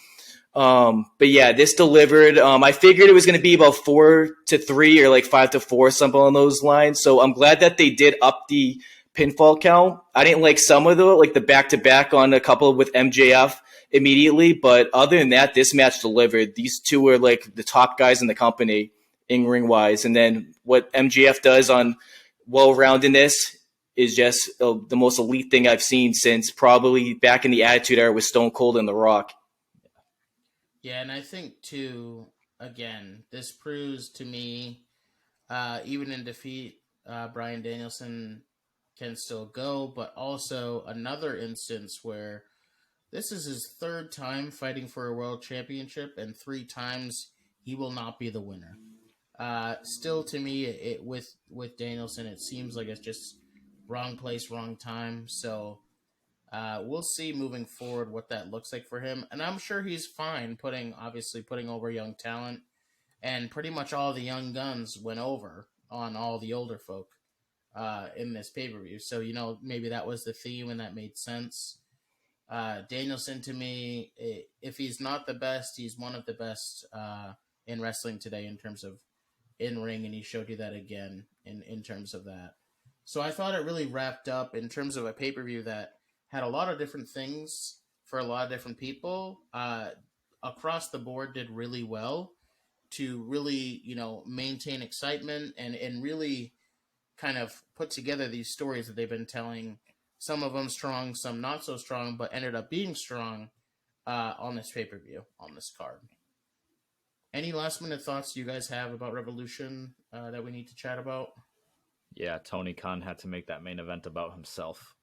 But yeah, this delivered. I figured it was going to be about 4-3 or 5-4, something on those lines. So I'm glad that they did up the pinfall count. I didn't like some of the back-to-back on a couple with MJF immediately, but other than that, this match delivered. These two were the top guys in the company in-ring wise. And then what MJF does on well-roundedness is just the most elite thing I've seen since probably back in the Attitude Era with Stone Cold and The Rock. Yeah, and I think, too, again, this proves to me, even in defeat, Bryan Danielson can still go, but also another instance where this is his third time fighting for a world championship, and 3 times he will not be the winner. Still, to me, with Danielson, it seems like it's just wrong place, wrong time. So we'll see moving forward what that looks like for him. And I'm sure he's fine putting over young talent. And pretty much all the young guns went over on all the older folk in this pay-per-view. So, maybe that was the theme and that made sense. Danielson, to me, if he's not the best, he's one of the best in wrestling today in terms of in-ring. And he showed you that again in terms of that. So I thought it really wrapped up in terms of a pay-per-view that had a lot of different things for a lot of different people. Across the board did really well to really, maintain excitement and really kind of put together these stories that they've been telling. Some of them strong, some not so strong, but ended up being strong on this pay-per-view, on this card. Any last-minute thoughts you guys have about Revolution that we need to chat about? Yeah, Tony Khan had to make that main event about himself.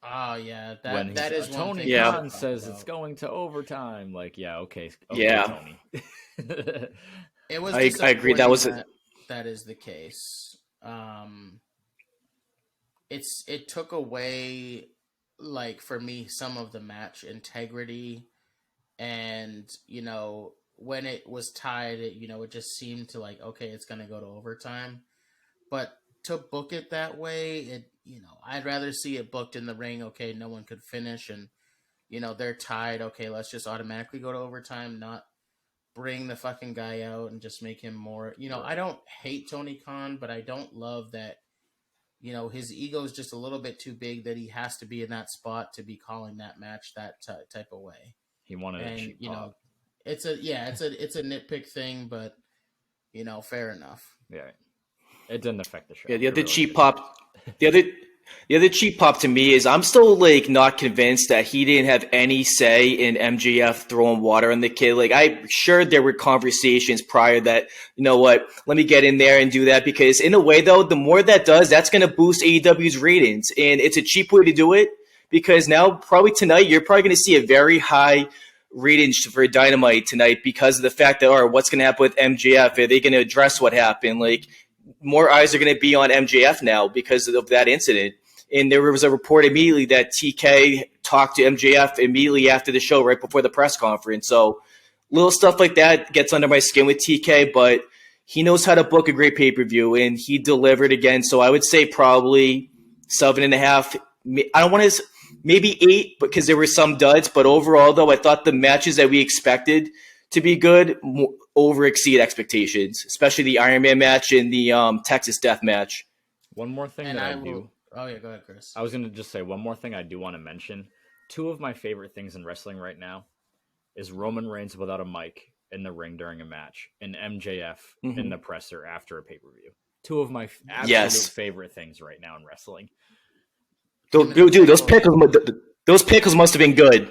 Oh, yeah. That is one Tony thing. Khan says it's going to overtime. Okay, yeah. Tony. It was. I agree. That is the case. It took away, for me, some of the match integrity, and when it was tied, it just seemed to okay, it's gonna go to overtime, but to book it that way, I'd rather see it booked in the ring. Okay, no one could finish, and they're tied. Okay, let's just automatically go to overtime, not bring the fucking guy out and just make him more. I don't hate Tony Khan, but I don't love that. His ego is just a little bit too big that he has to be in that spot to be calling that match that type of way. He wanted a cheap pop. It's a nitpick thing, but fair enough. Yeah. It didn't affect the show. Yeah, the other cheap pop. The The other cheap pop to me is I'm still like not convinced that he didn't have any say in MJF throwing water on the kid. Like I'm sure there were conversations prior that, you know what, let me get in there and do that, because in a way though, the more that does, that's going to boost AEW's ratings, and it's a cheap way to do it, because now probably tonight you're probably going to see a very high ratings for Dynamite tonight because of the fact that, or what's going to happen with MJF? Are they going to address what happened? Like more eyes are going to be on MJF now because of that incident. And there was a report immediately that TK talked to MJF immediately after the show, right before the press conference. So little stuff like that gets under my skin with TK, but he knows how to book a great pay-per-view, and he delivered again. So I would say probably 7.5. I don't want to maybe 8 because there were some duds, but overall, though, I thought the matches that we expected to be good over exceed expectations, especially the Iron Man match and the Texas Death match. One more thing that I do. Oh, yeah, go ahead, Chris. I was going to just say one more thing I do want to mention. 2 of my favorite things in wrestling right now is Roman Reigns without a mic in the ring during a match and MJF in the presser after a pay-per-view. 2 of my absolute favorite things right now in wrestling. Dude, those pickles must have been good.